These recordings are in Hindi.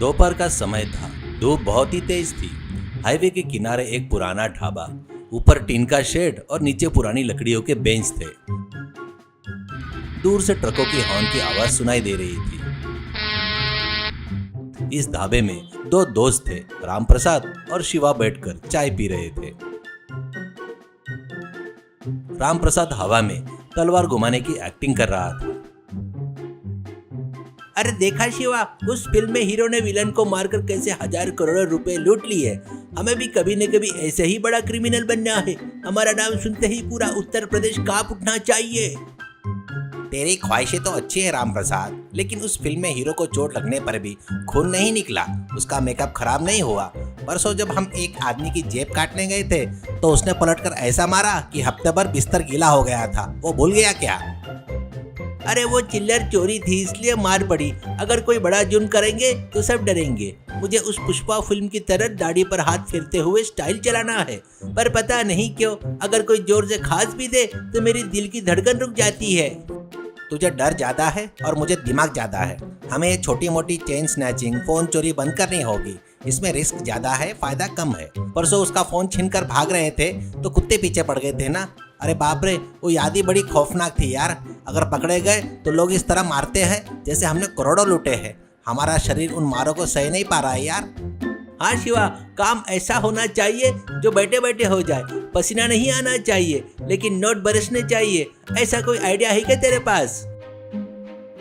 दोपहर का समय था। धूप बहुत ही तेज थी। हाईवे के किनारे एक पुराना ढाबा, ऊपर टीन का शेड और नीचे पुरानी लकड़ियों के बेंच थे। दूर से ट्रकों की हॉर्न की आवाज सुनाई दे रही थी। इस ढाबे में दो दोस्त थे, रामप्रसाद और शिवा बैठकर चाय पी रहे थे। रामप्रसाद हवा में तलवार घुमाने की एक्टिंग कर रहा था। अरे देखा शिवा, उस फिल्म में हीरो ने विलन को मारकर कैसे हजार करोड़ रुपए लूट लिए। हमें भी कभी न कभी ऐसे ही बड़ा क्रिमिनल बनना है। हमारा नाम सुनते ही पूरा उत्तर प्रदेश कांप उठना चाहिए। तेरी ख्वाहिशें तो अच्छी है रामप्रसाद, लेकिन उस फिल्म में हीरो को चोट लगने पर भी खून नहीं निकला, उसका मेकअप खराब नहीं हुआ। परसों जब हम एक आदमी की जेब काटने गए थे तो उसने पलटकर ऐसा मारा कि हफ्ते भर बिस्तर गीला हो गया था। वो भूल गया क्या? अरे वो चिल्लर चोरी थी इसलिए मार पड़ी। अगर कोई बड़ा जुर्म करेंगे तो सब डरेंगे। मुझे उस पुष्पा फिल्म की तरह दाढ़ी पर हाथ फेरते हुए स्टाइल चलाना है, पर पता नहीं क्यों अगर कोई जोर से खांस भी दे तो मेरी दिल की धड़कन रुक जाती है। तुझे डर ज्यादा है और मुझे दिमाग ज्यादा है। हमें ये छोटी मोटी चेन स्नैचिंग, फोन चोरी बंद करनी होगी। इसमें रिस्क ज्यादा है, फायदा कम है। परसों उसका फोन छीनकर भाग रहे थे तो कुत्ते पीछे पड़ गए थे ना। अरे बाप रे, वो याद ही बड़ी खौफनाक थी यार। अगर पकड़े गए तो लोग इस तरह मारते हैं जैसे हमने करोड़ों लूटे हैं। हमारा शरीर उन मारों को सह नहीं पा रहा है यार। हाँ शिवा, काम ऐसा होना चाहिए जो बैठे बैठे हो जाए। पसीना नहीं आना चाहिए लेकिन नोट बरसने चाहिए। ऐसा कोई आइडिया है क्या तेरे पास?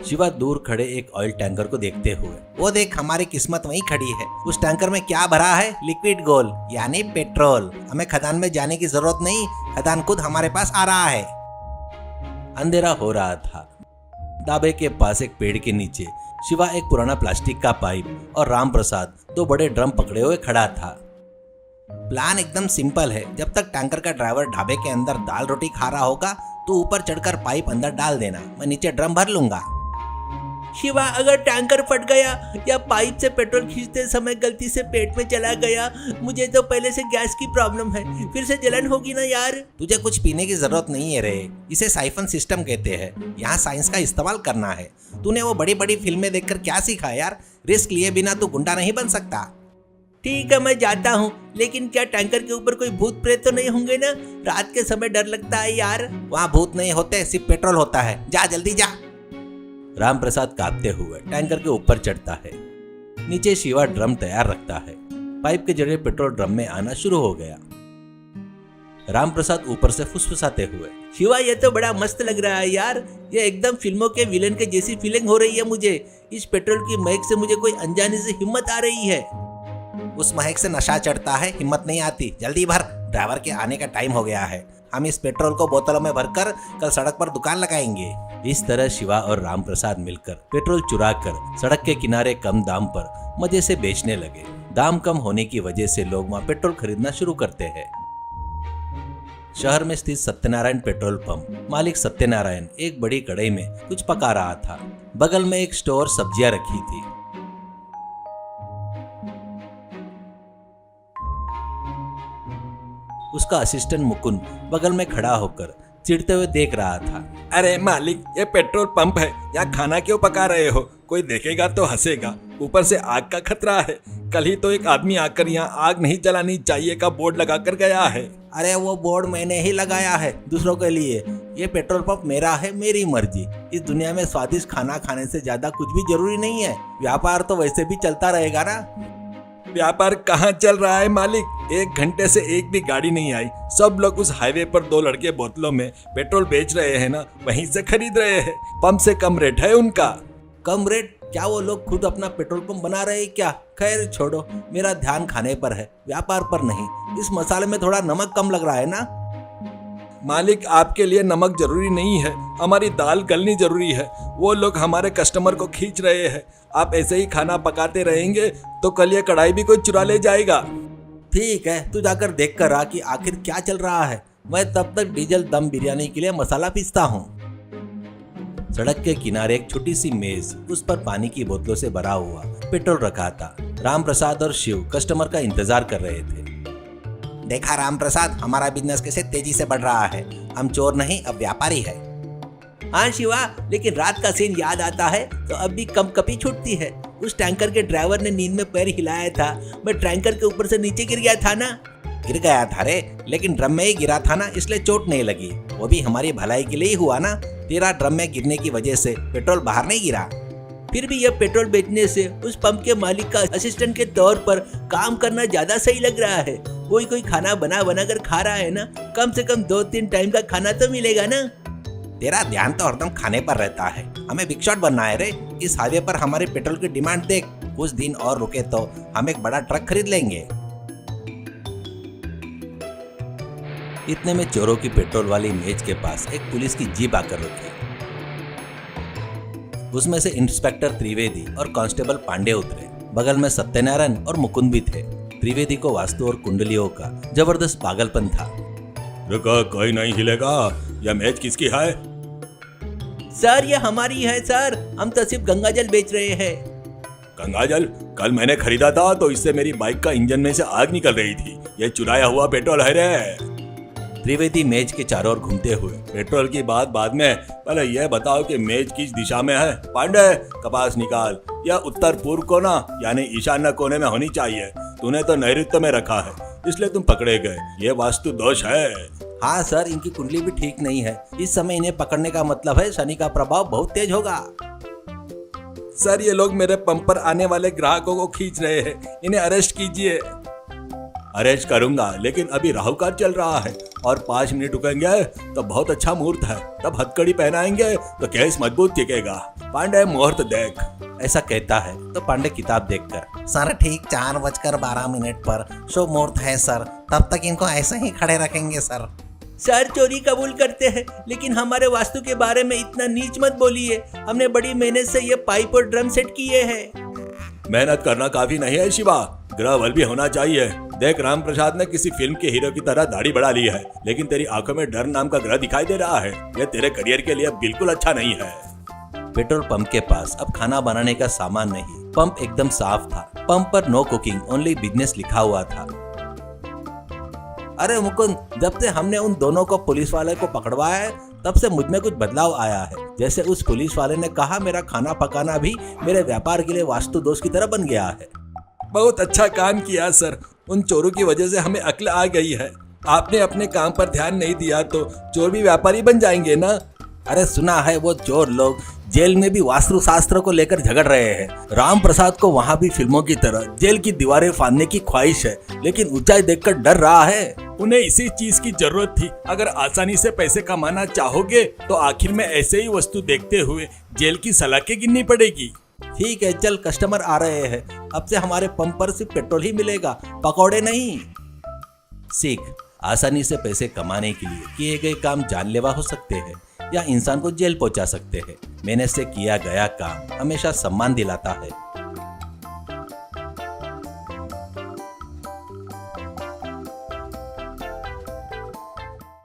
शिवा दूर खड़े एक ऑयल टैंकर को देखते हुए, वो देख, हमारी किस्मत वहीं खड़ी है। उस टैंकर में क्या भरा है? लिक्विड गोल्ड, यानी पेट्रोल। हमें खदान में जाने की जरूरत नहीं, खदान खुद हमारे पास आ रहा है। अंधेरा हो रहा था। ढाबे के पास एक पेड़ के नीचे शिवा एक पुराना प्लास्टिक का पाइप और रामप्रसाद दो बड़े ड्रम पकड़े हुए खड़ा था। प्लान एकदम सिंपल है। जब तक टैंकर का ड्राइवर ढाबे के अंदर दाल रोटी खा रहा होगा तो ऊपर चढ़कर पाइप अंदर डाल देना, मैं नीचे ड्रम भर लूंगा। शिवा, अगर टैंकर फट गया या पाइप से पेट्रोल खींचते समय गलती से पेट में चला गया, मुझे तो पहले से गैस की प्रॉब्लम है, फिर से जलन होगी ना यार। तुझे कुछ पीने की जरूरत नहीं है रे, इसे साइफन सिस्टम कहते हैं। यहाँ साइंस का इस्तेमाल करना है। तूने वो बड़ी बड़ी फिल्में देखकर क्या सीखा यार? रिस्क लिए बिना तू गुंडा नहीं बन सकता। ठीक है, मैं जाता हूँ, लेकिन क्या टैंकर के ऊपर कोई भूत प्रेत तो नहीं होंगे ना? रात के समय डर लगता है यार। वहाँ भूत नहीं होते, सिर्फ पेट्रोल होता है। जा जल्दी जा। रामप्रसाद कांपते हुए टैंकर के ऊपर चढ़ता है। नीचे शिवा ड्रम तैयार रखता है। पाइप के जरिए पेट्रोल ड्रम में आना शुरू हो गया। रामप्रसाद ऊपर से फुसफुसाते हुए, शिवा ये तो बड़ा मस्त लग रहा है यार। ये एकदम फिल्मों के विलेन के जैसी फीलिंग हो रही है मुझे। इस पेट्रोल की महक से मुझे कोई अनजाने से हिम्मत आ रही है। उस महक से नशा चढ़ता है, हिम्मत नहीं आती। जल्दी भर, ड्राइवर के आने का टाइम हो गया है। हम इस पेट्रोल को बोतलों में भरकर कल सड़क पर दुकान लगाएंगे। इस तरह शिवा और रामप्रसाद मिलकर पेट्रोल चुराकर सड़क के किनारे कम दाम पर मजे से बेचने लगे। दाम कम होने की वजह से लोग वहाँ पेट्रोल खरीदना शुरू करते हैं। शहर में स्थित सत्यनारायण पेट्रोल पंप मालिक सत्यनारायण एक बड़ी कढ़ाई में कुछ पका रहा था। बगल में एक स्टोर सब्जियां रखी थी। उसका असिस्टेंट मुकुंद बगल में खड़ा होकर चिढ़ते हुए देख रहा था। अरे मालिक, ये पेट्रोल पंप है, यहाँ खाना क्यों पका रहे हो? कोई देखेगा तो हंसेगा। ऊपर से आग का खतरा है। कल ही तो एक आदमी आकर यहाँ आग नहीं जलानी चाहिए का बोर्ड लगाकर गया है। अरे वो बोर्ड मैंने ही लगाया है दूसरों के लिए। ये पेट्रोल पंप मेरा है, मेरी मर्जी। इस दुनिया में स्वादिष्ट खाना खाने से ज्यादा कुछ भी जरूरी नहीं है। व्यापार तो वैसे भी चलता रहेगा ना। व्यापार कहाँ चल रहा है मालिक? 1 घंटे से एक भी गाड़ी नहीं आई। सब लोग उस हाईवे पर 2 लड़के बोतलों में पेट्रोल बेच रहे हैं ना, वहीं से खरीद रहे हैं। पंप से कम रेट है उनका। कम रेट? क्या वो लोग खुद अपना पेट्रोल पंप बना रहे हैं क्या? खैर छोड़ो, मेरा ध्यान खाने पर है, व्यापार पर नहीं। इस मसाले में थोड़ा नमक कम लग रहा है ना। मालिक, आपके लिए नमक जरूरी नहीं है, हमारी दाल गलनी जरूरी है। वो लोग हमारे कस्टमर को खींच रहे हैं। आप ऐसे ही खाना पकाते रहेंगे तो कल ये कढ़ाई भी कोई चुरा ले जाएगा। ठीक है, तू जाकर देख कर आ कि आखिर क्या चल रहा है। मैं तब तक डीजल दम बिरयानी के लिए मसाला पीसता हूँ। सड़क के किनारे एक छोटी सी मेज, उस पर पानी की बोतलों से भरा हुआ पेट्रोल रखा था। रामप्रसाद और शिव कस्टमर का इंतजार कर रहे थे। देखा रामप्रसाद, हमारा बिजनेस कैसे तेजी से बढ़ रहा है। हम चोर नहीं, अब व्यापारी है। हाँ शिवा, लेकिन रात का सीन याद आता है तो अब भी कंपकपी छूटती है। उस टैंकर के ड्राइवर ने नींद में पैर हिलाया था, मैं टैंकर के ऊपर से नीचे गिर गया था ना। गिर गया था रे, लेकिन ड्रम में ही गिरा था ना, इसलिए चोट नहीं लगी। वो भी हमारी भलाई के लिए ही हुआ ना। तेरा ड्रम में गिरने की वजह से पेट्रोल बाहर नहीं गिरा। फिर भी यह पेट्रोल बेचने से उस पंप के मालिक का असिस्टेंट के तौर पर काम करना ज्यादा सही लग रहा है। कोई खाना बना कर खा रहा है ना, कम से कम 2-3 टाइम का खाना तो मिलेगा ना। तेरा ध्यान तो हरदम खाने पर रहता है। हमें बिग शॉट बनना है रे। इस हाईवे पर हमारे पेट्रोल की डिमांड देख। कुछ दिन और रुके तो हम एक बड़ा ट्रक खरीद लेंगे। इतने में चोरों की पेट्रोल वाली मेज के पास एक पुलिस की जीप आकर रुकी। उसमें से इंस्पेक्टर त्रिवेदी और कांस्टेबल पांडे उतरे। बगल में सत्यनारायण और मुकुंद भी थे। त्रिवेदी को वास्तु और कुंडलियों का जबरदस्त पागलपन था। रुको, कोई नहीं हिलेगा। यह मेज किसकी है? सर ये हमारी है सर, हम तो सिर्फ गंगाजल बेच रहे हैं। गंगाजल? कल मैंने खरीदा था तो इससे मेरी बाइक का इंजन में से आग निकल रही थी। ये चुराया हुआ पेट्रोल है रे। त्रिवेदी मेज के चारों ओर घूमते हुए, पेट्रोल की बात बाद में, पहले यह बताओ कि मेज किस दिशा में है। पांडे, कपास निकाल। यह उत्तर पूर्व कोना यानी ईशान्य कोने में होनी चाहिए। तूने तो नैऋत्य में रखा है, इसलिए तुम पकड़े गए। ये वास्तु दोष है। हाँ सर, इनकी कुंडली भी ठीक नहीं है। इस समय इन्हें पकड़ने का मतलब है शनि का प्रभाव बहुत तेज होगा। सर ये लोग मेरे पंप पर आने वाले ग्राहकों को खींच रहे हैं, इन्हें अरेस्ट कीजिए। अरेस्ट करूंगा, लेकिन अभी राहु काल चल रहा है और 5 मिनट रुकेंगे तो बहुत अच्छा मुहूर्त है। तब हथकड़ी पहनाएंगे तो केस मजबूत टिकेगा। पांडे मुहूर्त देख। ऐसा कहता है तो पांडे किताब देखकर, सर ठीक 4:12 पर शुभ मुहूर्त है सर। तब तक इनको ऐसे ही खड़े रखेंगे सर। सर चोरी कबूल करते हैं, लेकिन हमारे वास्तु के बारे में इतना नीच मत बोलिए। हमने बड़ी मेहनत से ये पाइप और ड्रम सेट किए हैं। मेहनत करना काफी नहीं है शिवा, ग्रह बल भी होना चाहिए। देख, राम प्रसाद ने किसी फिल्म के हीरो की तरह दाढ़ी बढ़ा ली है, लेकिन तेरी आंखों में डर नाम का ग्रह दिखाई दे रहा है। यह तेरे करियर के लिए बिल्कुल अच्छा नहीं है। पेट्रोल पंप के पास अब खाना बनाने का सामान नहीं। पंप एकदम साफ था। पंप पर नो कुकिंग ओनली बिजनेस लिखा हुआ था। अरे मुकुंद, जब से हमने उन दोनों को पुलिस वाले को पकड़वाया है, तब से मुझ में कुछ बदलाव आया है। जैसे उस पुलिस वाले ने कहा, मेरा खाना पकाना भी मेरे व्यापार के लिए वास्तु दोष की तरह बन गया है। बहुत अच्छा काम किया सर। उन चोरों की वजह से हमें अक्ल आ गई है। आपने अपने काम पर ध्यान नहीं दिया तो चोर भी व्यापारी बन जाएंगे ना। अरे सुना है वो चोर लोग जेल में भी वास्तु शास्त्र को लेकर झगड़ रहे हैं। राम प्रसाद को वहाँ भी फिल्मों की तरह जेल की दीवारें फाड़ने की ख्वाहिश है, लेकिन ऊंचाई देखकर डर रहा है। उन्हें इसी चीज की जरूरत थी। अगर आसानी से पैसे कमाना चाहोगे तो आखिर में ऐसे ही वस्तु देखते हुए जेल की सलाखें गिननी पड़ेगी। ठीक है, चल कस्टमर आ रहे हैं। अब से हमारे पंप पर सिर्फ पेट्रोल ही मिलेगा, पकौड़े नहीं। सीख, आसानी से पैसे कमाने के लिए किए गए काम जानलेवा हो सकते हैं या इंसान को जेल पहुंचा सकते हैं। मेहनत से किया गया काम हमेशा सम्मान दिलाता है।